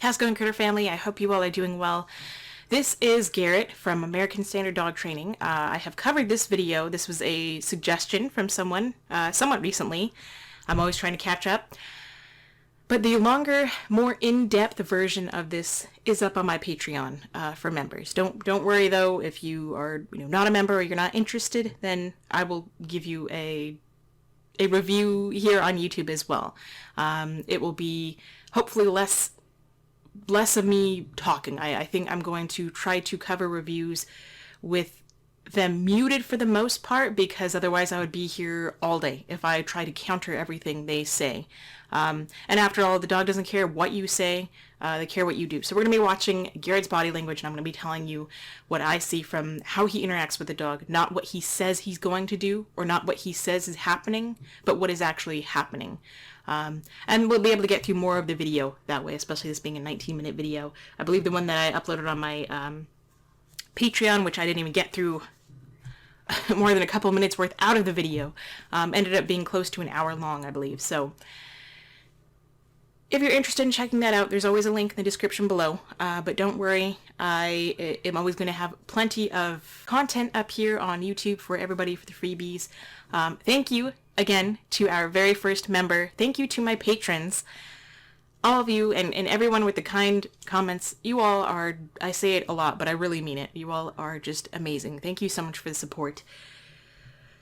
How's it going, Critter Family? I hope you all are doing well. This is Garrett from American Standard Dog Training. I have covered this video. This was a suggestion from someone somewhat recently. I'm always trying to catch up. But the longer, more in-depth version of this is up on my Patreon for members. Don't worry though, if you are not a member or you're not interested, then I will give you a review here on YouTube as well. It will be hopefully less of me talking. I think I'm going to try to cover reviews with them muted for the most part, because otherwise I would be here all day if I try to counter everything they say. And after all, the dog doesn't care what you say, they care what you do. So we're going to be watching Garrett's body language, and I'm going to be telling you what I see from how he interacts with the dog, not what he says he's going to do, or not what he says is happening, but what is actually happening. And we'll be able to get through more of the video that way, especially this being a 19-minute video. I believe the one that I uploaded on my Patreon, which I didn't even get through more than a couple minutes worth out of the video, ended up being close to an hour long, I believe. So if you're interested in checking that out, there's always a link in the description below. But don't worry, I am always going to have plenty of content up here on YouTube for everybody for the freebies. Thank you again to our very first member. Thank you to my patrons. All of you and everyone with the kind comments. You all are, I say it a lot, but I really mean it. You all are just amazing. Thank you so much for the support.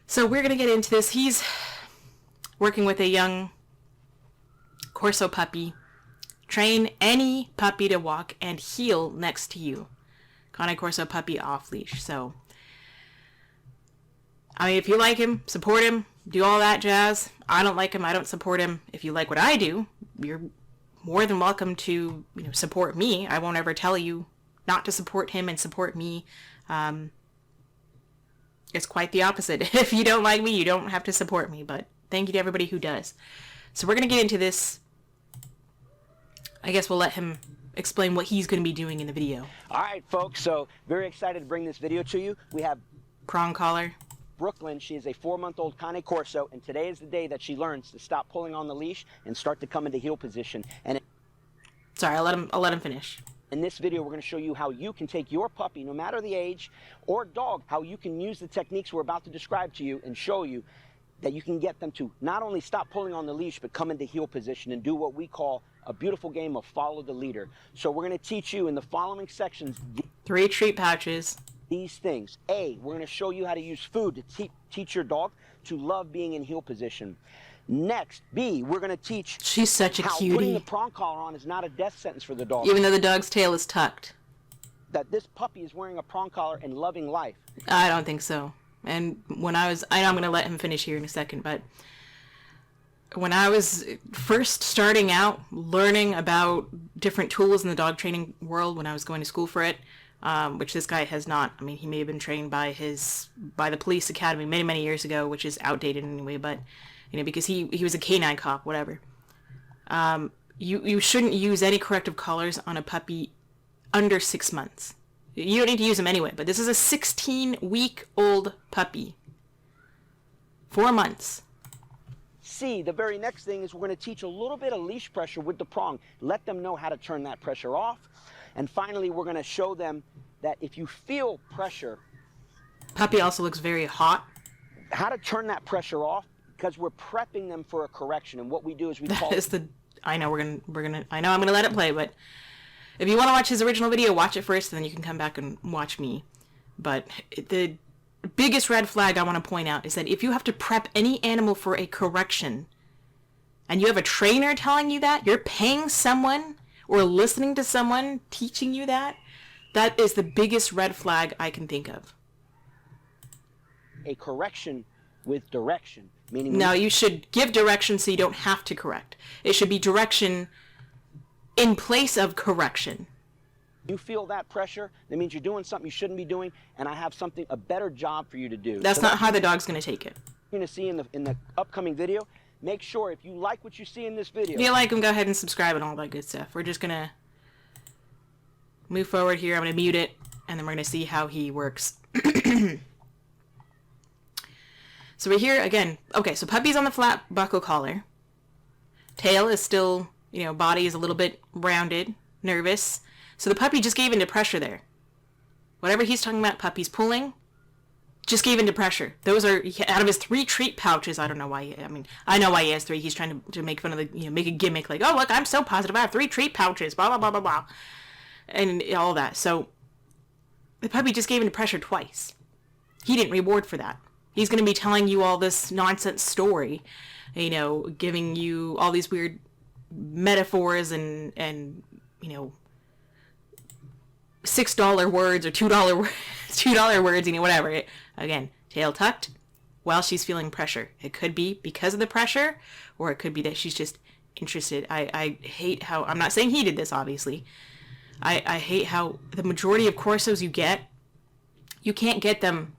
So we're going to get into this. He's working with a young Corso puppy. Train any puppy to walk and heel next to you. Cane Corso puppy off leash. So, I mean, if you like him, support him, do all that jazz. I don't like him, I don't support him. If you like what I do, you're more than welcome to, support me. I won't ever tell you not to support him and support me. It's quite the opposite. If you don't like me, you don't have to support me, but thank you to everybody who does. So we're going to get into this. I guess we'll let him explain what he's going to be doing in the video. All right, folks, so very excited to bring this video to you. We have prong collar. Brooklyn. She is a 4-month-old Cane Corso, and today is the day that she learns to stop pulling on the leash and start to come into heel position. And sorry, I'll let him finish. In this video, we're going to show you how you can take your puppy, no matter the age or dog, how you can use the techniques we're about to describe to you and show you that you can get them to not only stop pulling on the leash, but come into heel position and do what we call a beautiful game of follow the leader. So we're going to teach you in the following sections 3 treat pouches. These things. A, we're going to show you how to use food to teach your dog to love being in heel position. Next, B, we're going to teach she's such a how cutie. Putting the prong collar on is not a death sentence for the dog. Even though the dog's tail is tucked. That this puppy is wearing a prong collar and loving life. I don't think so. And when I know I'm going to let him finish here in a second, but when I was first starting out learning about different tools in the dog training world, when I was going to school for it, which this guy has not. I mean, he may have been trained by the police academy many years ago, which is outdated anyway, but because he was a canine cop, whatever. You shouldn't use any corrective collars on a puppy under 6 months. You don't need to use them anyway, but this is a 16-week-old puppy. 4 months. C, the very next thing is we're going to teach a little bit of leash pressure with the prong. Let them know how to turn that pressure off. And finally, we're going to show them that if you feel pressure... Puppy also looks very hot. How to turn that pressure off, because we're prepping them for a correction. And what we do is we call... I know I'm going to let it play, but if you want to watch his original video, watch it first, and then you can come back and watch me. But the biggest red flag I want to point out is that if you have to prep any animal for a correction, and you have a trainer telling you that, you're paying someone or listening to someone teaching you that, that is the biggest red flag I can think of. A correction with direction. Meaning no, you should give direction so you don't have to correct. It should be direction in place of correction. You feel that pressure, that means you're doing something you shouldn't be doing, and I have a better job for you to do. That's not how the dog's going to take it. You're going to see in the upcoming video. Make sure if you like what you see in this video. If you like them, go ahead and subscribe and all that good stuff. We're just going to move forward here. I'm going to mute it, and then we're going to see how he works. So we're here again. Okay, so puppy's on the flat buckle collar. Tail is still, body is a little bit rounded. nervous. So the puppy just gave into pressure there. Whatever he's talking about, puppy's pulling, just gave into pressure. Those are out of his 3 treat pouches. I don't know why. I know why he has 3. He's trying to make fun of the, make a gimmick like, oh look, I'm so positive. I have 3 treat pouches. Blah blah blah blah blah, and all that. So the puppy just gave into pressure twice. He didn't reward for that. He's going to be telling you all this nonsense story, giving you all these weird metaphors and $6 words or $2 words, $2 words, whatever. Again, tail tucked while she's feeling pressure. It could be because of the pressure, or it could be that she's just interested. I hate how, I'm not saying he did this, obviously. I hate how the majority of Corsos you can't get them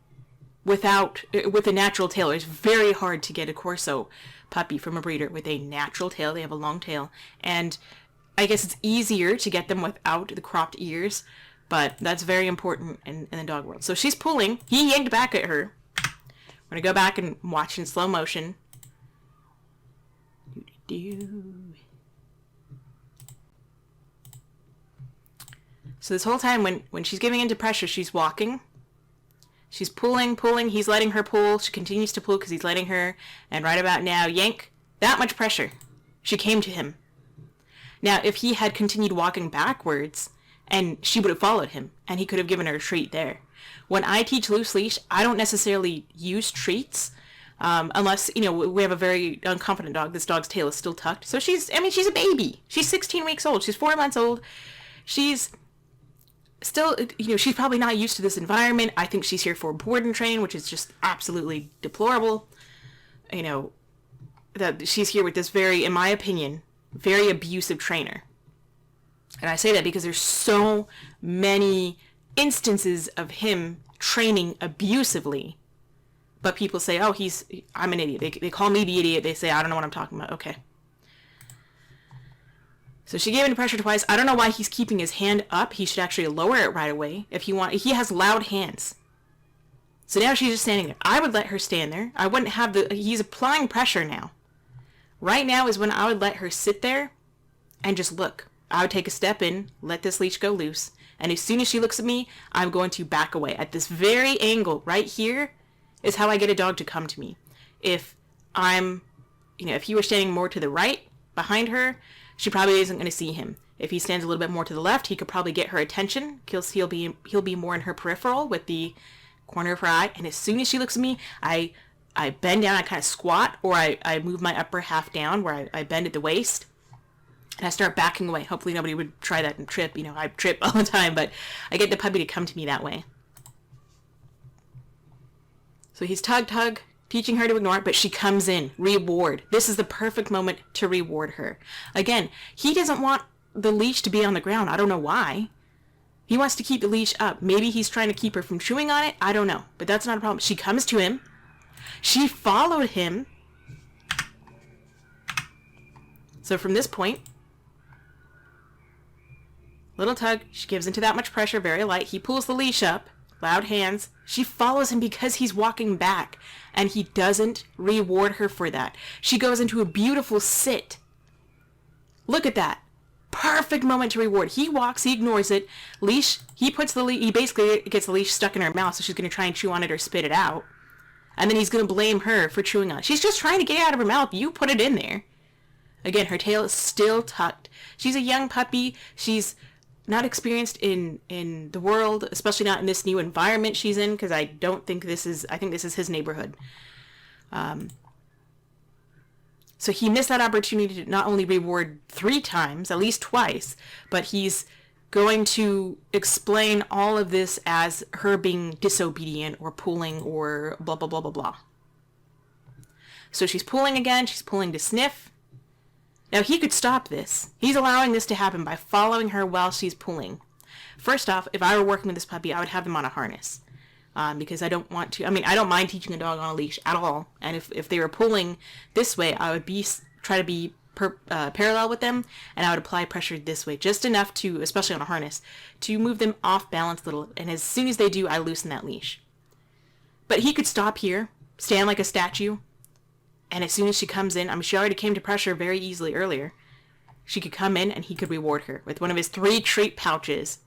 with a natural tail. It's very hard to get a Corso puppy from a breeder with a natural tail. They have a long tail, and I guess it's easier to get them without the cropped ears, but that's very important in the dog world. So she's pulling. He yanked back at her. We're going to go back and watch in slow motion. So this whole time when she's giving into pressure, she's walking. She's pulling. He's letting her pull. She continues to pull because he's letting her. And right about now, yank. That much pressure. She came to him. Now, if he had continued walking backwards, and she would have followed him, and he could have given her a treat there. When I teach loose leash, I don't necessarily use treats, unless, we have a very unconfident dog. This dog's tail is still tucked. So she's a baby. She's 16 weeks old. She's 4 months old. She's still, she's probably not used to this environment. I think she's here for board and train, which is just absolutely deplorable. That she's here with this very, in my opinion, very abusive trainer. And I say that because there's so many instances of him training abusively. But people say, oh, I'm an idiot. They call me the idiot. They say, I don't know what I'm talking about. Okay. So she gave into pressure twice. I don't know why he's keeping his hand up. He should actually lower it right away. He has loud hands. So now she's just standing there. I would let her stand there. I wouldn't have he's applying pressure now. Right now is when I would let her sit there and just look. I would take a step in, let this leash go loose, and as soon as she looks at me, I'm going to back away. At this very angle right here is how I get a dog to come to me. If if he were standing more to the right behind her, she probably isn't going to see him. If he stands a little bit more to the left, he could probably get her attention. He'll be more in her peripheral with the corner of her eye, and as soon as she looks at me, I bend down, I kind of squat, or I move my upper half down where I bend at the waist, and I start backing away. Hopefully nobody would try that and trip. I trip all the time, but I get the puppy to come to me that way. So he's tug, teaching her to ignore it, but she comes in. Reward. This is the perfect moment to reward her. Again, he doesn't want the leash to be on the ground. I don't know why. He wants to keep the leash up. Maybe he's trying to keep her from chewing on it. I don't know, but that's not a problem. She comes to him. She followed him. So from this point, little tug, she gives into that much pressure, very light. He pulls the leash up, loud hands. She follows him because he's walking back, and he doesn't reward her for that. She goes into a beautiful sit. Look at that. Perfect moment to reward. He walks, he ignores it. Leash, he basically gets the leash stuck in her mouth, so she's going to try and chew on it or spit it out. And then he's going to blame her for chewing on it. She's just trying to get it out of her mouth. You put it in there. Again, her tail is still tucked. She's a young puppy. She's not experienced in the world, especially not in this new environment she's in, because I think this is his neighborhood. So he missed that opportunity to not only reward 3 times, at least twice, but he's going to explain all of this as her being disobedient or pulling or blah, blah, blah, blah, blah. So she's pulling again. She's pulling to sniff. Now, he could stop this. He's allowing this to happen by following her while she's pulling. First off, if I were working with this puppy, I would have them on a harness. Because I don't want to, I don't mind teaching a dog on a leash at all. And if they were pulling this way, I would try to be parallel with them, and I would apply pressure this way, just enough to, especially on a harness, to move them off balance a little. And as soon as they do, I loosen that leash. But he could stop here, stand like a statue, and as soon as she comes in, she already came to pressure very easily earlier. she could come in and he could reward her with one of his 3 treat pouches.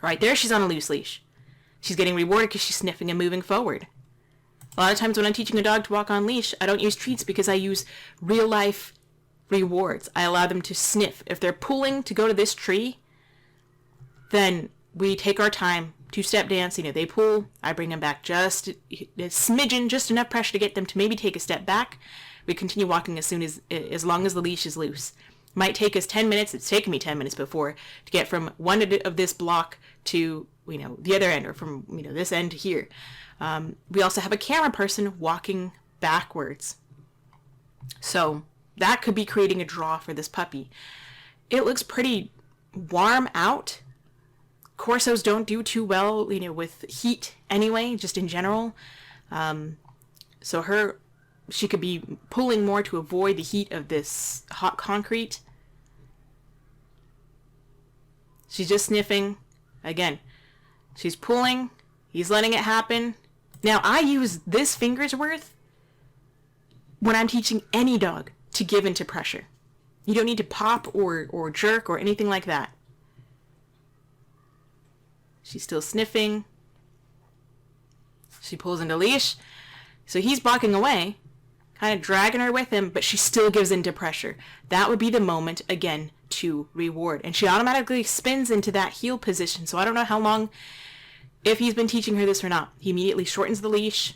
Right there, she's on a loose leash. She's getting rewarded because she's sniffing and moving forward. A lot of times when I'm teaching a dog to walk on leash, I don't use treats because I use real life rewards. I allow them to sniff. If they're pulling to go to this tree, then we take our time, 2-step dance, they pull, I bring them back just a smidgen, just enough pressure to get them to maybe take a step back. We continue walking as long as the leash is loose. Might take us 10 minutes. It's taken me 10 minutes before to get from one of this block to, the other end, or from, this end to here. We also have a camera person walking backwards. So that could be creating a draw for this puppy. It looks pretty warm out. Corsos don't do too well, with heat anyway, just in general. So she could be pulling more to avoid the heat of this hot concrete. She's just sniffing. Again, she's pulling. He's letting it happen. Now, I use this finger's worth when I'm teaching any dog to give into pressure. You don't need to pop or jerk or anything like that. She's still sniffing. She pulls into leash. So he's blocking away, kind of dragging her with him, but she still gives into pressure. That would be the moment, again, to reward. And she automatically spins into that heel position. So I don't know how long, if he's been teaching her this or not. He immediately shortens the leash,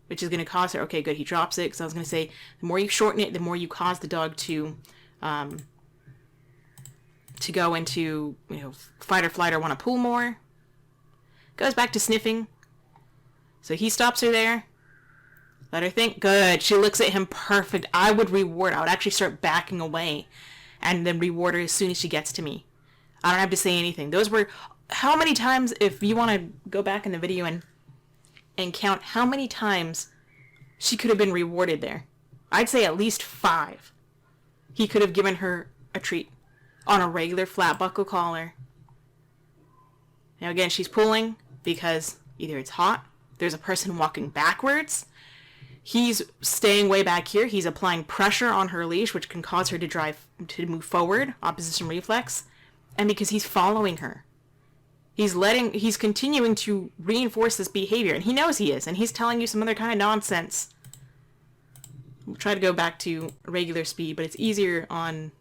which is going to cause her, okay, good, he drops it, because I was going to say, the more you shorten it, the more you cause the dog to go into, fight or flight or want to pull more. Goes back to sniffing. So he stops her there. Let her think. Good. She looks at him. Perfect. I would reward. I would actually start backing away and then reward her as soon as she gets to me. I don't have to say anything. Those were, how many times, if you want to go back in the video and count how many times she could have been rewarded there. I'd say at least 5. He could have given her a treat on a regular flat buckle collar. Now again, she's pulling because either it's hot, there's a person walking backwards, he's staying way back here, he's applying pressure on her leash, which can cause her to move forward, opposition reflex, and because he's following her. He's continuing to reinforce this behavior, and he knows he is, and he's telling you some other kind of nonsense. We'll try to go back to regular speed, but it's easier on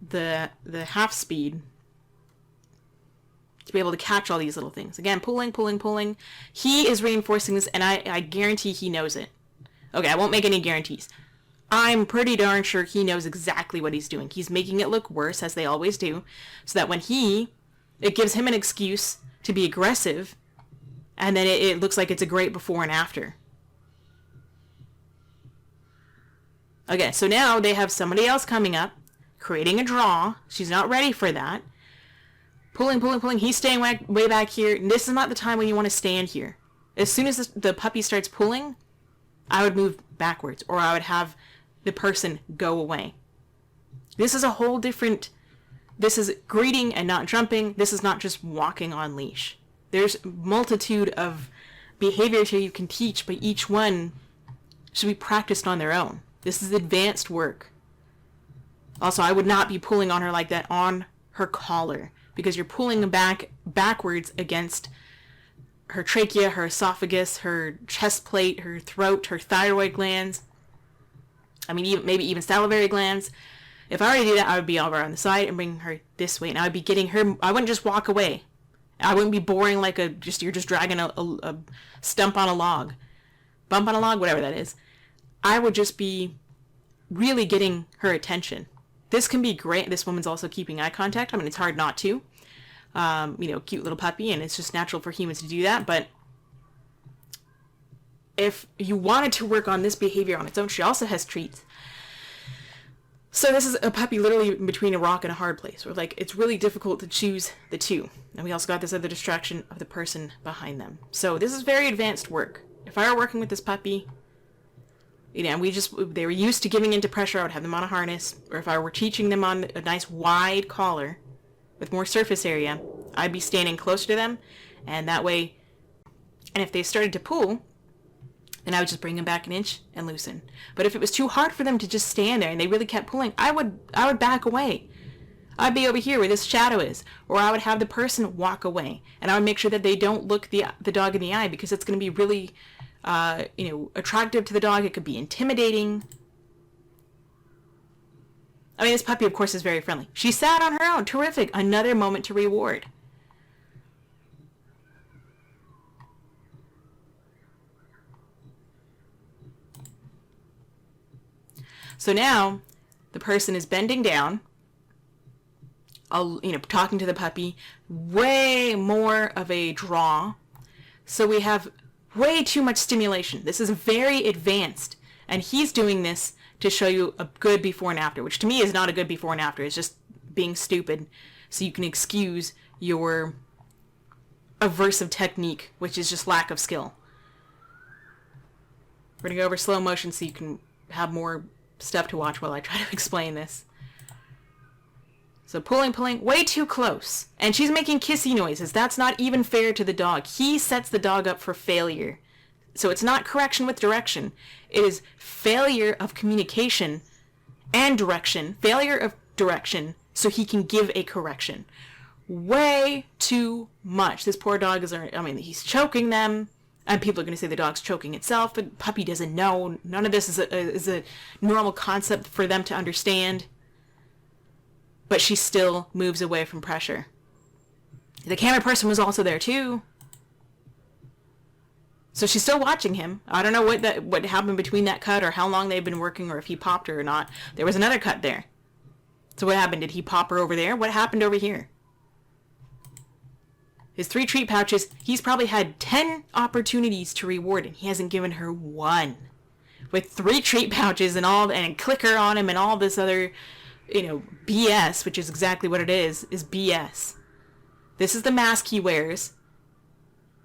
the half speed to be able to catch all these little things. Again, pulling, pulling, pulling. He is reinforcing this, and I guarantee he knows it. Okay, I won't make any guarantees. I'm pretty darn sure he knows exactly what he's doing. He's making it look worse, as they always do, so that when it gives him an excuse to be aggressive, and then it looks like it's a great before and after. Okay, so now they have somebody else coming up, creating a draw. She's not ready for that. Pulling, pulling, pulling. He's staying way back here. And this is not the time when you want to stand here. As soon as the puppy starts pulling, I would move backwards, or I would have the person go away. This is a whole different... This is greeting and not jumping. This is not just walking on leash. There's a multitude of behaviors here you can teach, but each one should be practiced on their own. This is advanced work. Also, I would not be pulling on her like that on her collar, because you're pulling backwards against her trachea, her esophagus, her chest plate, her throat, her thyroid glands. I mean, maybe even salivary glands. If I were to do that, I would be over on the side and bring her this way, and I would be getting her. I wouldn't just walk away. I wouldn't be boring like you're just dragging a stump on a log, bump on a log, whatever that is. I would just be really getting her attention. This can be great. This woman's also keeping eye contact. I mean, it's hard not to. Cute little puppy, and it's just natural for humans to do that. But if you wanted to work on this behavior on its own, she also has treats. So this is a puppy literally between a rock and a hard place, where it's really difficult to choose the two. And we also got this other distraction of the person behind them. So this is very advanced work. If I were working with this puppy, they were used to giving into pressure, I would have them on a harness. Or if I were teaching them on a nice wide collar with more surface area, I'd be standing closer to them. And that way, and if they started to pull, And I would just bring him back an inch and loosen. But if it was too hard for them to just stand there and they really kept pulling, I would back away. I'd be over here where this shadow is, or I would have the person walk away, and I would make sure that they don't look the dog in the eye, because it's going to be really, attractive to the dog. It could be intimidating. I mean, this puppy, of course, is very friendly. She sat on her own. Terrific. Another moment to reward. So now the person is bending down, talking to the puppy, way more of a draw. So we have way too much stimulation. This is very advanced. And he's doing this to show you a good before and after, which to me is not a good before and after. It's just being stupid so you can excuse your aversive technique, which is just lack of skill. We're going to go over slow motion so you can have more stuff to watch while I try to explain this. So pulling, way too close. And she's making kissy noises. That's not even fair to the dog. He sets the dog up for failure. So it's not correction with direction. It is failure of communication and direction. Failure of direction so he can give a correction. Way too much. This poor dog he's choking them. And people are going to say the dog's choking itself, but puppy doesn't know. None of this is a normal concept for them to understand. But she still moves away from pressure. The camera person was also there too. So she's still watching him. I don't know what happened between that cut, or how long they've been working, or if he popped her or not. There was another cut there. So what happened? Did he pop her over there? What happened over here? His 3 treat pouches, he's probably had 10 opportunities to reward, and he hasn't given her one. With 3 treat pouches and all, and a clicker on him and all this other, BS, which is exactly what it is BS. This is the mask he wears,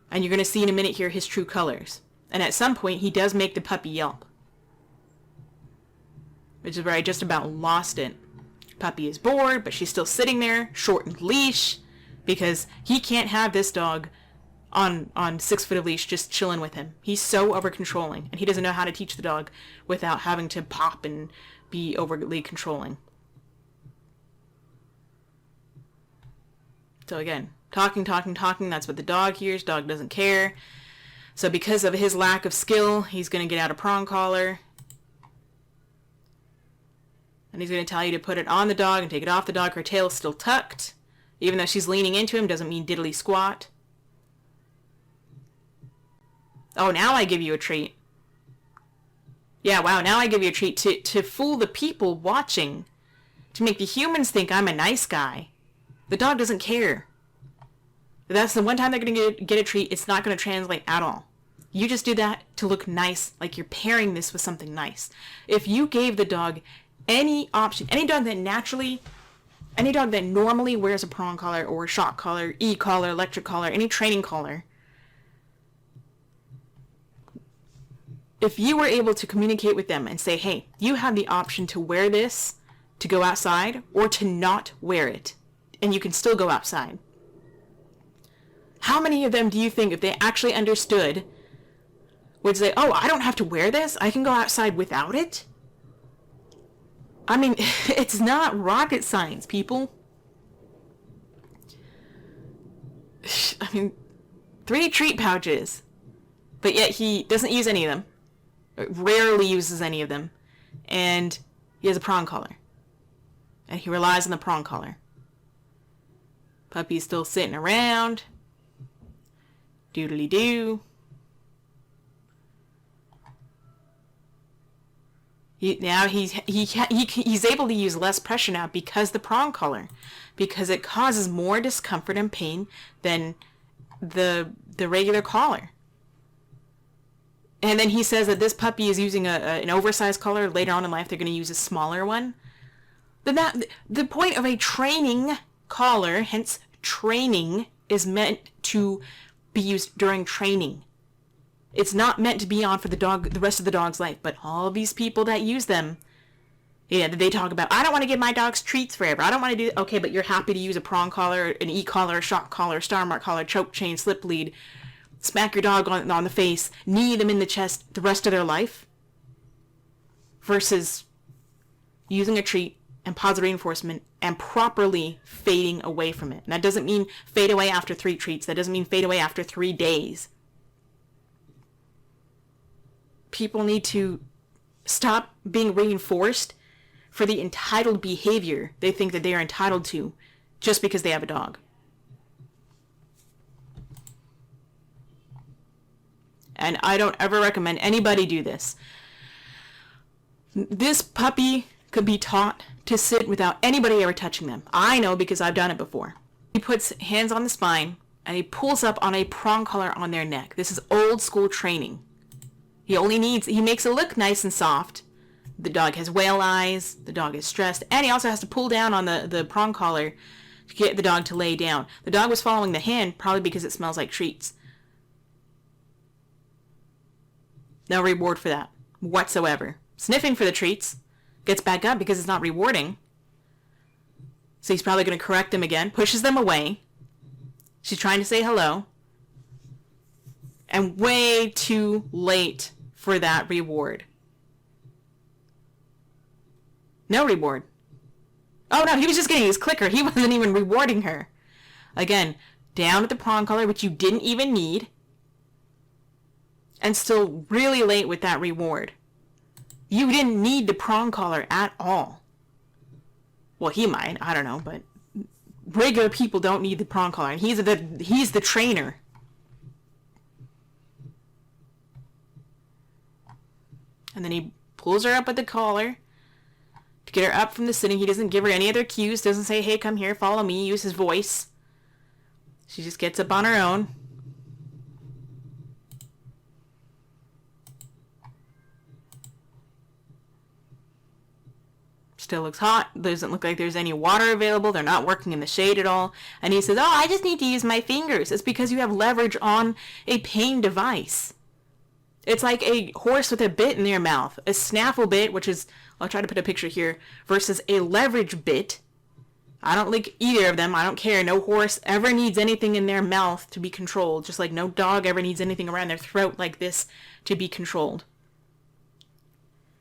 and you're going to see in a minute here his true colors. And at some point, he does make the puppy yelp, which is where I just about lost it. Puppy is bored, but she's still sitting there, shortened leash, because he can't have this dog on 6 foot of leash just chilling with him. He's so over controlling, and he doesn't know how to teach the dog without having to pop and be overly controlling. So again, talking, that's what the dog hears. Dog doesn't care. So because of his lack of skill, he's going to get out a prong collar. And he's going to tell you to put it on the dog and take it off the dog. Her tail is still tucked. Even though she's leaning into him, doesn't mean diddly squat. Oh, now I give you a treat. Yeah, wow, now I give you a treat to fool the people watching. To make the humans think I'm a nice guy. The dog doesn't care. That's the one time they're going to get a treat. It's not going to translate at all. You just do that to look nice, like you're pairing this with something nice. If you gave the dog any option, any dog that normally wears a prong collar or a shock collar, e-collar, electric collar, any training collar, if you were able to communicate with them and say, hey, you have the option to wear this to go outside or to not wear it, and you can still go outside. How many of them do you think, if they actually understood, would say, oh, I don't have to wear this? I can go outside without it? I mean, it's not rocket science, people. I mean, 3 treat pouches. But yet he doesn't use any of them. Rarely uses any of them. And he has a prong collar. And he relies on the prong collar. Puppy's still sitting around. Doodly-doo. Now he's able to use less pressure now because the prong collar, because it causes more discomfort and pain than the regular collar. And then he says that this puppy is using an oversized collar. Later on in life, they're going to use a smaller one. But the point of a training collar, hence training, is meant to be used during training. It's not meant to be on for the rest of the dog's life. But all of these people that use them, they talk about, I don't want to give my dogs treats forever. I don't want to do, okay, but you're happy to use a prong collar, an e-collar, a shock collar, star mark collar, choke chain, slip lead, smack your dog on the face, knee them in the chest the rest of their life, versus using a treat and positive reinforcement and properly fading away from it. And that doesn't mean fade away after 3 treats. That doesn't mean fade away after 3 days. People need to stop being reinforced for the entitled behavior they think that they are entitled to just because they have a dog. And I don't ever recommend anybody do this. This puppy could be taught to sit without anybody ever touching them. I know because I've done it before. He puts hands on the spine and he pulls up on a prong collar on their neck. This is old school training. He makes it look nice and soft. The dog has whale eyes, the dog is stressed, and he also has to pull down on the prong collar to get the dog to lay down. The dog was following the hand probably because it smells like treats. No reward for that whatsoever. Sniffing for the treats, gets back up because it's not rewarding. So he's probably going to correct them again, pushes them away. She's trying to say hello. And way too late for that reward. No reward. Oh no, he was just getting his clicker. He wasn't even rewarding her. Again, down at the prong collar, which you didn't even need. And still really late with that reward. You didn't need the prong collar at all. Well, he might. I don't know, but regular people don't need the prong collar. And he's the trainer. And then he pulls her up with the collar to get her up from the sitting. He doesn't give her any other cues. Doesn't say, hey, come here, follow me. Use his voice. She just gets up on her own. Still looks hot. Doesn't look like there's any water available. They're not working in the shade at all. And he says, oh, I just need to use my fingers. It's because you have leverage on a pain device. It's like a horse with a bit in their mouth. A snaffle bit, which is, I'll try to put a picture here, versus a leverage bit. I don't like either of them. I don't care. No horse ever needs anything in their mouth to be controlled, just like no dog ever needs anything around their throat like this to be controlled.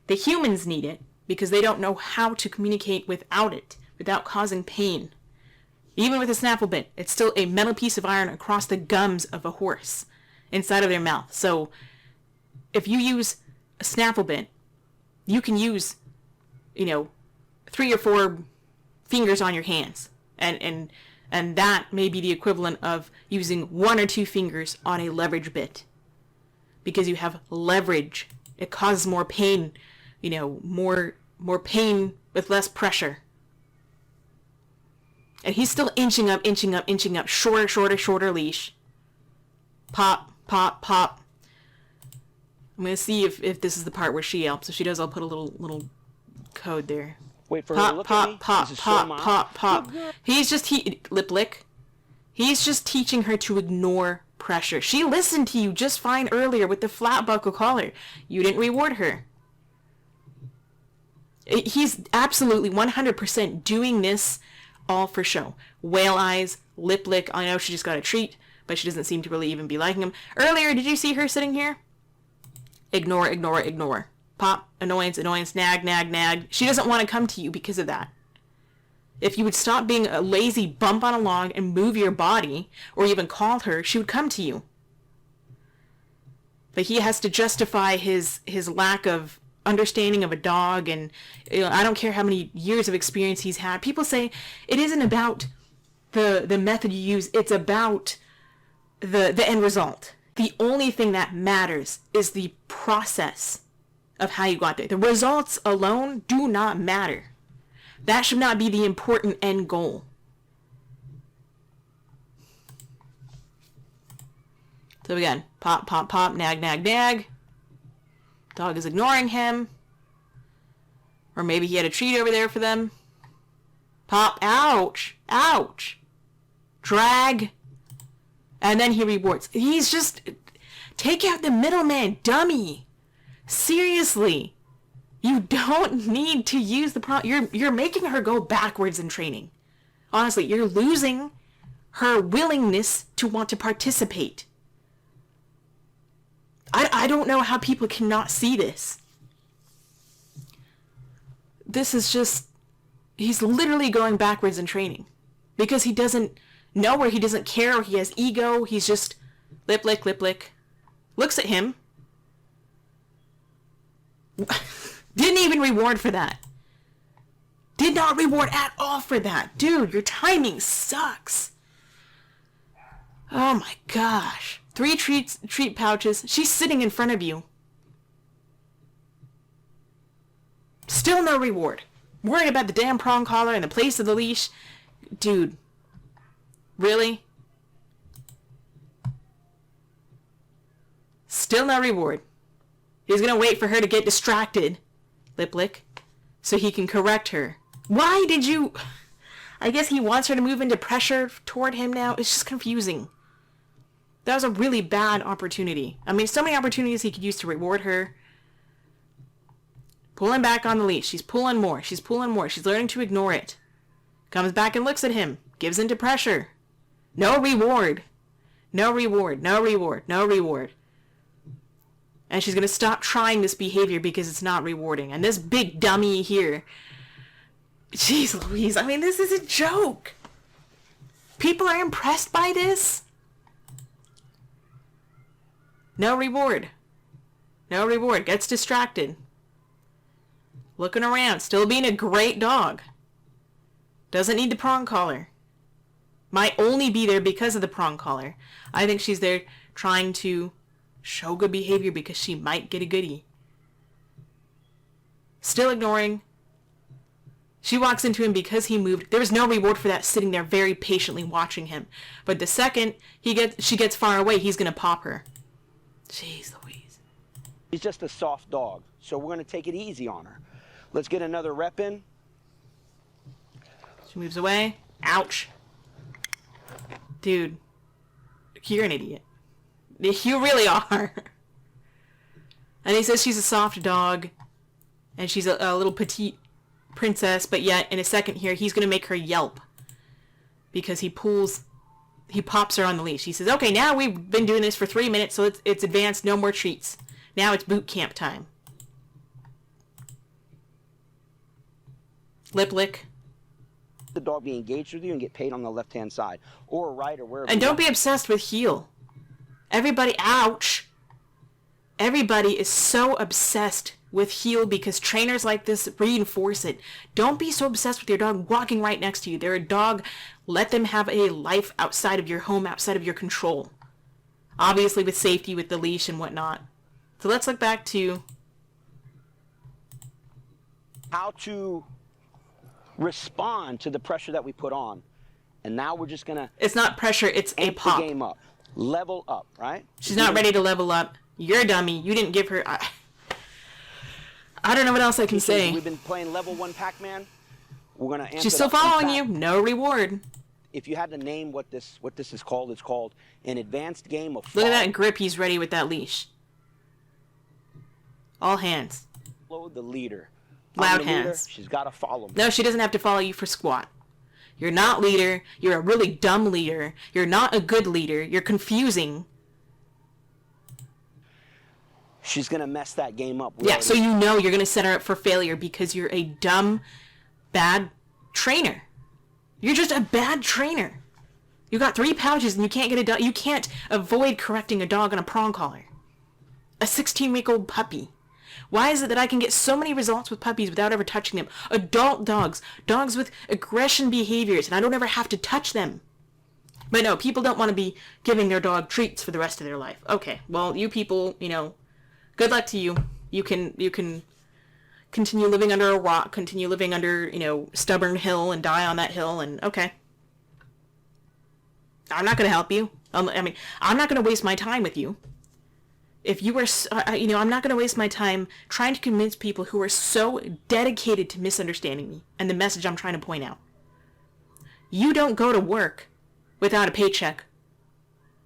The humans need it because they don't know how to communicate without it, without causing pain. Even with a snaffle bit, it's still a metal piece of iron across the gums of a horse inside of their mouth. So if you use a snaffle bit, you can use, 3 or 4 fingers on your hands. And that may be the equivalent of using 1 or 2 fingers on a leverage bit. Because you have leverage. It causes more pain, more pain with less pressure. And he's still inching up, shorter leash. Pop, pop, pop. I'm going to see if this is the part where she yelps. If she does, I'll put a little code there. Wait for her to look at me. Pop, This is pop, so mild. pop, pop. Lip lick. He's just teaching her to ignore pressure. She listened to you just fine earlier with the flat buckle collar. You didn't reward her. He's absolutely 100% doing this all for show. Whale eyes, lip lick. I know she just got a treat, but she doesn't seem to really even be liking him. Earlier, did you see her sitting here? Ignore, ignore, ignore. Pop, annoyance, annoyance, nag, nag, nag. She doesn't want to come to you because of that. If you would stop being a lazy bump on a log and move your body, or even call her, she would come to you. But he has to justify his lack of understanding of a dog, and I don't care how many years of experience he's had. People say it isn't about the method you use, it's about the end result. The only thing that matters is the process of how you got there. The results alone do not matter. That should not be the important end goal. So again, pop, pop, pop, nag, nag, nag. Dog is ignoring him. Or maybe he had a treat over there for them. Pop, ouch, ouch. Drag. And then he rewards. He's just, take out the middleman, dummy. Seriously. You don't need to use the you're making her go backwards in training. Honestly, you're losing her willingness to want to participate. I don't know how people cannot see this. This is just, he's literally going backwards in training. Because he doesn't know, or he doesn't care, or he has ego. He's just lip lick, lip lick. Looks at him. Didn't even reward for that. Did not reward at all for that. Dude, your timing sucks. Oh my gosh. 3 treat pouches. She's sitting in front of you. Still no reward. Worried about the damn prong collar and the place of the leash. Dude. Really? Still no reward. He's gonna wait for her to get distracted. Lip lick. So he can correct her. Why did you... I guess he wants her to move into pressure toward him now. It's just confusing. That was a really bad opportunity. I mean, so many opportunities he could use to reward her. Pulling back on the leash. She's pulling more. She's pulling more. She's learning to ignore it. Comes back and looks at him. Gives into pressure. No reward. No reward. No reward. No reward. And she's going to stop trying this behavior because it's not rewarding. And this big dummy here... Jeez Louise, I mean, this is a joke. People are impressed by this. No reward. No reward. Gets distracted. Looking around. Still being a great dog. Doesn't need the prong collar. Might only be there because of the prong collar. I think she's there trying to show good behavior because she might get a goodie. Still ignoring. She walks into him because he moved. There was no reward for that, sitting there very patiently watching him. But the second she gets far away, he's going to pop her. Jeez Louise. She's just a soft dog, so we're going to take it easy on her. Let's get another rep in. She moves away. Ouch. Dude, you're an idiot. You really are. And he says she's a soft dog, and she's a little petite princess, but yet in a second here he's going to make her yelp because he pops her on the leash. He says, okay, now we've been doing this for 3 minutes, so it's advanced, no more treats. Now it's boot camp time. Lip lick. The dog be engaged with you and get paid on the left-hand side or right or wherever. And don't be obsessed with heel. Everybody, ouch. Everybody is so obsessed with heel because trainers like this reinforce it. Don't be so obsessed with your dog walking right next to you. They're a dog. Let them have a life outside of your home, outside of your control. Obviously with safety, with the leash and whatnot. So let's look back to how to respond to the pressure that we put on. And now we're just going to... It's not pressure, it's a pop. The game up. Level up, right? She's not ready to level up. You're a dummy. You didn't give her... I don't know what else I can say. We've been playing level 1 Pac-Man. We're going to answer. She's still following you. No reward. If you had to name what this is called, it's called an advanced game of Look at that grip he's ready with that leash. All hands. Follow the leader. Loud the hands. Leader, she's got to follow me. No, she doesn't have to follow you for squat. You're not leader. You're a really dumb leader. You're not a good leader. You're confusing. She's going to mess that game up. Yeah, so you know you're going to set her up for failure because you're a dumb, bad trainer. You're just a bad trainer. You got 3 pouches and you can't get a dog. You can't avoid correcting a dog on a prong collar. A 16-week-old puppy. Why is it that I can get so many results with puppies without ever touching them? Adult dogs. Dogs with aggression behaviors, and I don't ever have to touch them. But no, people don't want to be giving their dog treats for the rest of their life. Okay, well, you people, you know, good luck to you. You can continue living under a rock, continue living under, you know, stubborn hill and die on that hill, and okay. I'm not going to help you. I mean, I'm not going to waste my time with you. If you were, you know, I'm not going to waste my time trying to convince people who are so dedicated to misunderstanding me and the message I'm trying to point out. You don't go to work without a paycheck.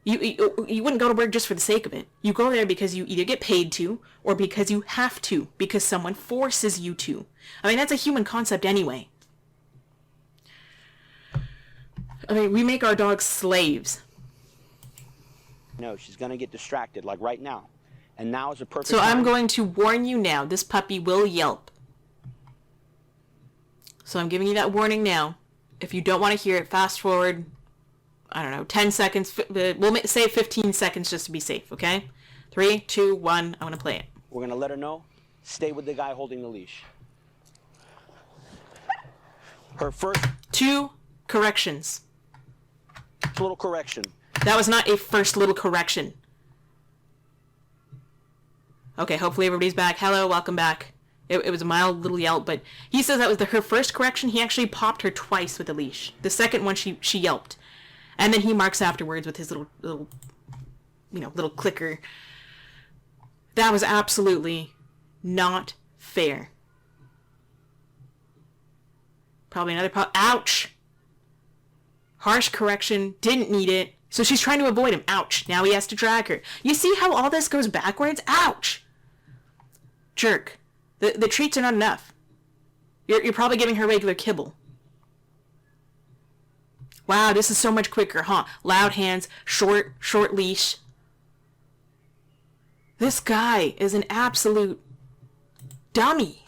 You wouldn't go to work just for the sake of it. You go there because you either get paid to or because you have to, because someone forces you to. I mean, that's a human concept anyway. I mean, we make our dogs slaves. No, she's going to get distracted, like right now. And now is a perfect So time. I'm going to warn you now. This puppy will yelp. So I'm giving you that warning now. If you don't want to hear it, fast forward, I don't know, 10 seconds. We'll say 15 seconds just to be safe, okay? 3, 2, 1, I'm going to play it. We're going to let her know. Stay with the guy holding the leash. Her first 2 corrections. little correction. That was not a first little correction. Okay, hopefully everybody's back. Hello, welcome back. It was a mild little yelp, but he says that was her first correction. He actually popped her twice with a leash. The second one, she yelped. And then he marks afterwards with his little clicker. That was absolutely not fair. Probably another ouch! Harsh correction, didn't need it. So she's trying to avoid him. Ouch. Now he has to drag her. You see how all this goes backwards? Ouch! Jerk. The treats are not enough. You're probably giving her regular kibble. Wow, this is so much quicker, huh? Loud hands, short leash. This guy is an absolute dummy.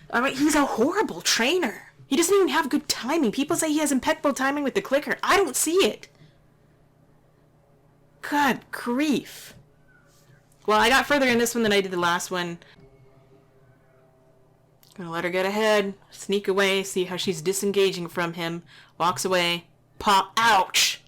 I mean, he's a horrible trainer. He doesn't even have good timing. People say he has impeccable timing with the clicker. I don't see it. Good grief. Well, I got further in this one than I did the last one. Gonna let her get ahead, sneak away, see how she's disengaging from him, walks away, pop, ouch!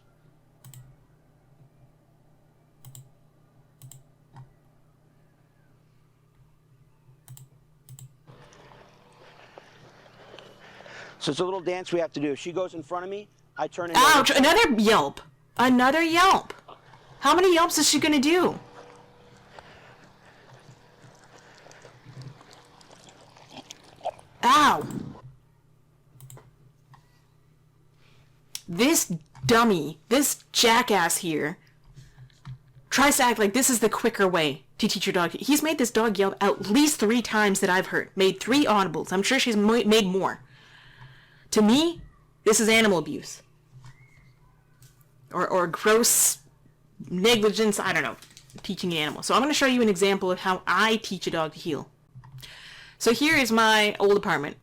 So it's a little dance we have to do. She goes in front of me, I turn and Ouch! Another yelp! Another yelp! How many yelps is she gonna do? Ow! This dummy, this jackass here, tries to act like this is the quicker way to teach your dog. He's made this dog yelp at least 3 times that I've heard. Made 3 audibles. I'm sure she's made more. To me, this is animal abuse. Or gross negligence, I don't know, teaching an animal. So I'm going to show you an example of how I teach a dog to heel. So here is my old apartment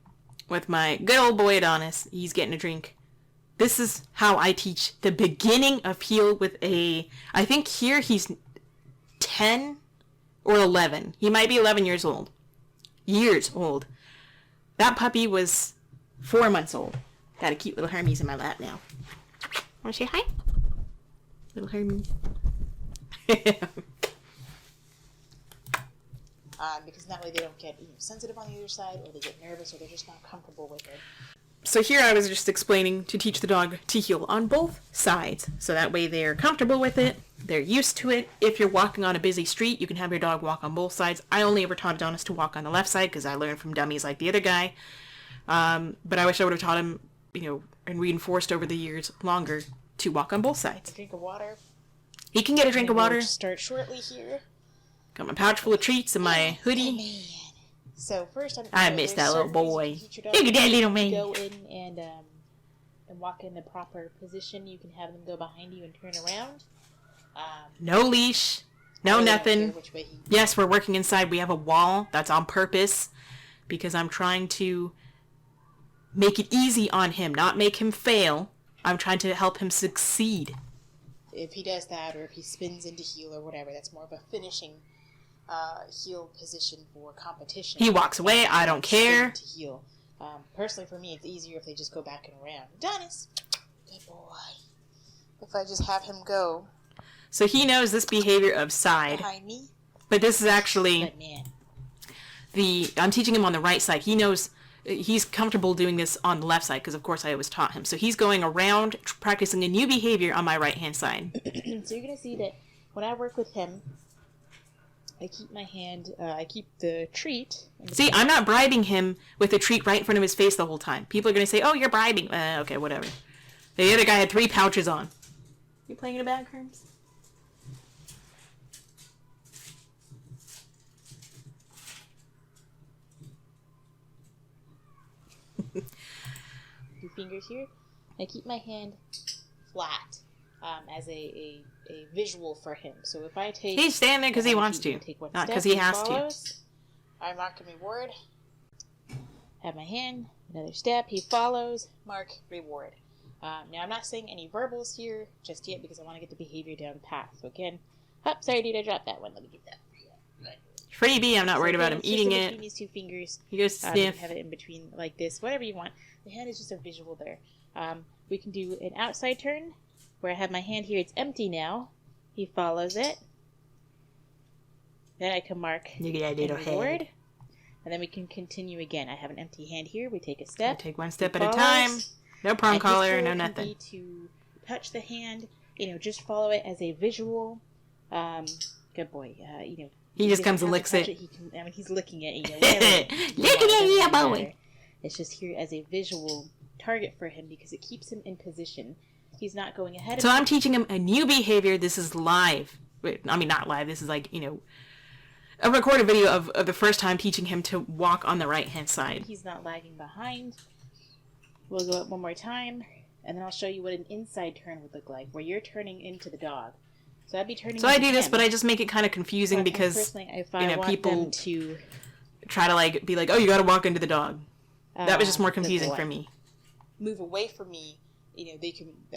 with my good old boy Adonis. He's getting a drink. This is how I teach the beginning of heel with I think here he's 10 or 11. He might be 11 years old. That puppy was 4 months old. Got a cute little Hermes in my lap now. Want to say hi? Little Hermes. Because that way they don't get sensitive on the other side, or they get nervous, or they're just not comfortable with it. So here I was just explaining to teach the dog to heel on both sides. So that way they're comfortable with it, they're used to it. If you're walking on a busy street, you can have your dog walk on both sides. I only ever taught Adonis to walk on the left side because I learned from dummies like the other guy. But I wish I would have taught him, and reinforced over the years longer to walk on both sides. A drink of water. He can get a drink of water. We'll start shortly here. Got my pouch full of treats and my hoodie. Man. So first, I miss that little boy. Look Look at that little man. Go in and walk in the proper position. You can have them go behind you and turn around. No leash. No nothing. Which way he... Yes, we're working inside. We have a wall. That's on purpose because I'm trying to make it easy on him, not make him fail. I'm trying to help him succeed. If he does that, or if he spins into heel or whatever, that's more of a finishing heel position for competition. He walks away. I don't care. To heel. Personally, for me, it's easier if they just go back and around. Adonis, good boy. If I just have him go. So he knows this behavior of side. Behind me. But this is actually Good man. I'm teaching him on the right side. He knows he's comfortable doing this on the left side because, of course, I always taught him. So he's going around practicing a new behavior on my right-hand side. So you're going to see that when I work with him, I keep my hand, I keep the treat. See, I'm not bribing him with a treat right in front of his face the whole time. People are going to say, oh, you're bribing. Okay, whatever. The other guy had 3 pouches on. You playing in a bag, Herms? Two fingers here. I keep my hand flat. as a visual for him. So if I take... He's standing there because he wants to, not because he has to. I mark and reward. Have my hand, another step, he follows, mark, reward. Now I'm not saying any verbals here just yet because I want to get the behavior down pat. So again, sorry dude, I dropped that one. Let me get that. Freebie, I'm not worried about him eating it. Between these two fingers. He goes to sniff. Have it in between like this, whatever you want. The hand is just a visual there. We can do an outside turn where I have my hand here. It's empty now. He follows it. Then I can mark Look at that little reward. head. And then we can continue again. I have an empty hand here. We take a step. We take one step at a time. No prong collar, no nothing. Be to touch the hand, just follow it as a visual. Good boy. He just comes and licks it. He's licking it. Licking it, yeah, boy. It's just here as a visual target for him because it keeps him in position. He's not going ahead. So I'm teaching him a new behavior. This is live. I mean, not live. This is like, a recorded video of the first time teaching him to walk on the right-hand side. He's not lagging behind. We'll go up one more time, and then I'll show you what an inside turn would look like, where you're turning into the dog. So I'd be turning. So I do this, but I just make it kind of confusing because people to try to be like, oh, you got to walk into the dog. That was just more confusing for me. Move away from me.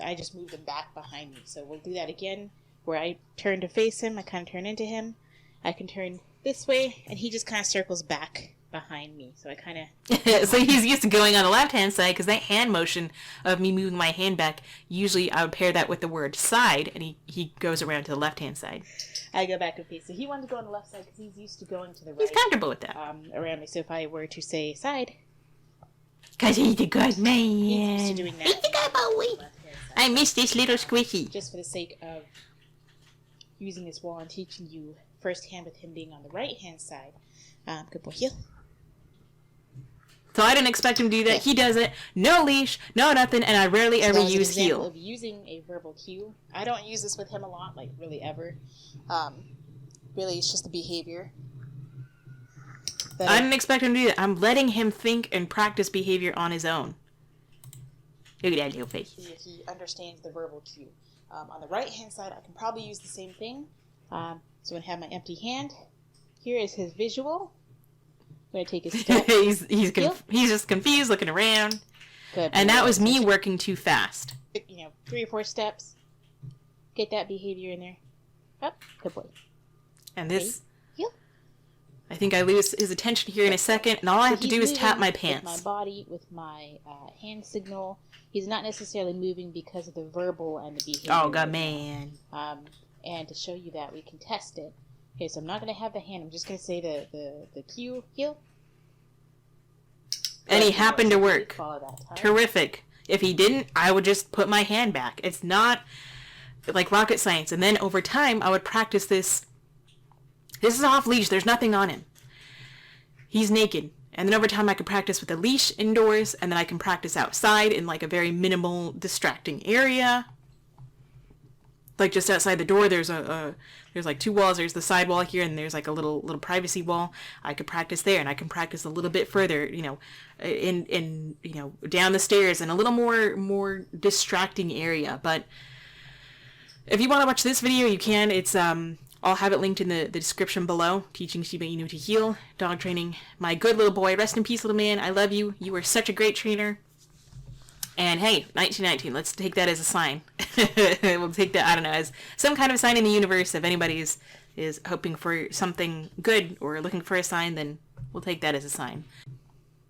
I just move them back behind me. So we'll do that again, where I turn to face him. I kind of turn into him. I can turn this way, and he just kind of circles back behind me. So I kind of... So he's used to going on the left-hand side, because that hand motion of me moving my hand back, usually I would pair that with the word side, and he goes around to the left-hand side. I go back and face. So he wanted to go on the left side because he's used to going to the right. He's comfortable with that. Around me. So if I were to say side... Because he's a good man. He's used to doing that. He's a good boy. I miss this little squishy. Just for the sake of using this while I'm teaching you firsthand with him being on the right-hand side. Good boy, heel. So I didn't expect him to do that. He does it. No leash, no nothing, and I rarely ever use heel. Of using a verbal cue. I don't use this with him a lot, really ever. Really, it's just the behavior. I didn't expect him to do that. I'm letting him think and practice behavior on his own. Look at that little face. He understands the verbal cue. On the right-hand side, I can probably use the same thing. So I'm going to have my empty hand. Here is his visual. I'm going to take a step. he's just confused, looking around. Good. And that was me working too fast. 3 or 4 steps. Get that behavior in there. Up. Good boy. And this... Heel. I think I lose his attention here in a second, and all I have to do is tap my pants. With my body, with my hand signal. He's not necessarily moving because of the verbal and the behavior. Oh, God, man. And to show you that, we can test it. Okay, so I'm not going to have the hand. I'm just going to say the cue, heel. And he happened to work. Terrific. If he didn't, I would just put my hand back. It's not like rocket science. And then over time, I would practice this. This is off leash. There's nothing on him. He's naked. And then over time, I could practice with a leash indoors, and then I can practice outside in a very minimal, distracting area. Like just outside the door, there's there's 2 walls. There's the side wall here, and there's a little privacy wall. I could practice there, and I can practice a little bit further, in down the stairs in a little more distracting area. But if you want to watch this video, you can. It's I'll have it linked in the description below. Teaching Shiba Inu to heel, dog training. My good little boy. Rest in peace, little man. I love you. You were such a great trainer. And hey, 1919, let's take that as a sign. We'll take that, I don't know, as some kind of sign in the universe. If anybody is hoping for something good or looking for a sign, then we'll take that as a sign.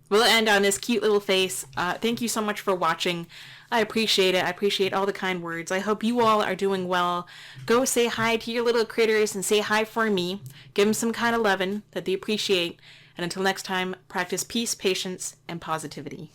We'll end on this cute little face. Thank you so much for watching. I appreciate it. I appreciate all the kind words. I hope you all are doing well. Go say hi to your little critters and say hi for me. Give them some kind of loving that they appreciate. And until next time, practice peace, patience, and positivity.